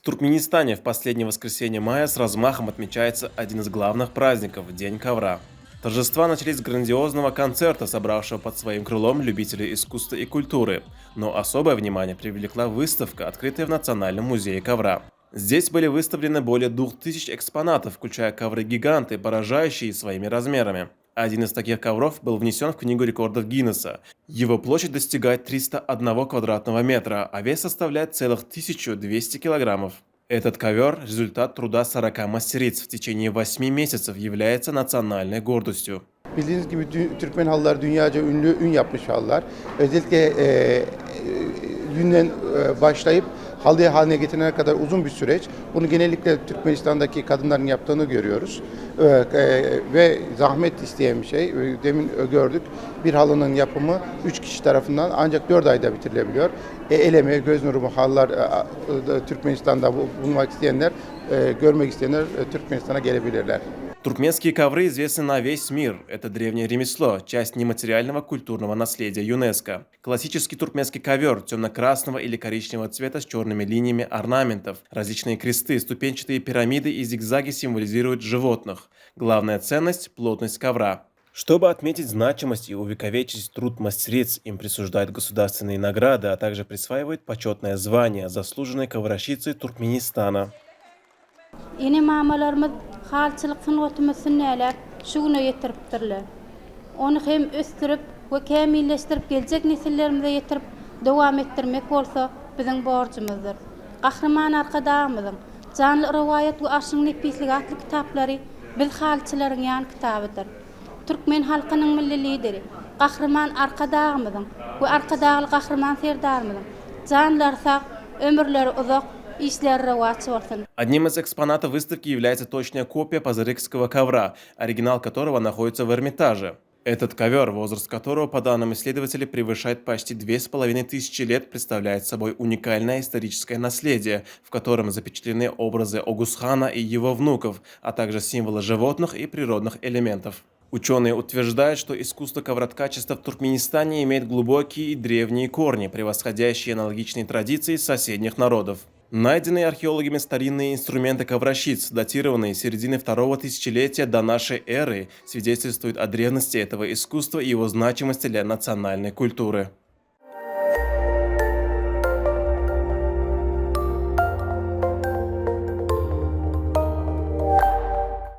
Туркменистане в последнее воскресенье мая с размахом отмечается один из главных праздников – День ковра. Торжества начались с грандиозного концерта, собравшего под своим крылом любителей искусства и культуры. Но особое внимание привлекла выставка, открытая в Национальном музее ковра. Здесь были выставлены более 2000 экспонатов, включая ковры-гиганты, поражающие своими размерами. Один из таких ковров был внесен в Книгу рекордов Гиннесса. Его площадь достигает 301 квадратного метра, а вес составляет целых 1200 килограммов. Этот ковер – результат труда 40 мастериц в tечение 8 месяцев, является национальной гордостью. Bildiğiniz gibi Türkmen halıları dünyaca ün yapmış halılar. Özellikle yünden başlayıp halıya haline getirene kadar uzun bir süreç. Bunu genellikle Türkmenistan'daki kadınların yaptığını görüyoruz. Ve zahmet isteyen bir şey. Demin gördük. Bir halının yapımı 3 kişi tarafından ancak 4 ayda bitirilebiliyor. El emeği, göz nuru bu halılar Türkmenistan'da bulmak isteyenler, görmek isteyenler Türkmenistan'a gelebilirler. Туркменские ковры известны на весь мир. Это древнее ремесло, часть нематериального культурного наследия ЮНЕСКО. Классический туркменский ковер темно-красного или коричневого цвета с черными линиями орнаментов. Различные кресты, ступенчатые пирамиды и зигзаги символизируют животных. Главная ценность – плотность ковра. Чтобы отметить значимость и увековечить труд мастериц, им присуждают государственные награды, а также присваивают почетное звание заслуженной коврощицы Туркменистана. Yeni mamalarımız halçılık sınıfımızın neler şuna yetiripdirler. Onu hem östürüp ve kamilleştirip gelecek nesillerimize yetirip devam ettirmek bolsa bizim borcumuzdur. Kahraman arkadaşımızın canlı rivayet ve aşın nefislik adlı kitapları bil halçıların yan kitabıdır. Türkmen halkının milli lideri, kahraman arkadaşımızın ve arkadaşlı kahraman serdarımızın canları sağ, ömürleri uzak, Одним из экспонатов выставки является точная копия пазарыкского ковра, оригинал которого находится в Эрмитаже. Этот ковер, возраст которого, по данным исследователей, превышает почти 2500 лет, представляет собой уникальное историческое наследие, в котором запечатлены образы Огусхана и его внуков, а также символы животных и природных элементов. Ученые утверждают, что искусство ковроткачества в Туркменистане имеет глубокие и древние корни, превосходящие аналогичные традиции соседних народов. Найденные археологами старинные инструменты коврощиц, датированные середины второго тысячелетия до нашей эры, свидетельствуют о древности этого искусства и его значимости для национальной культуры.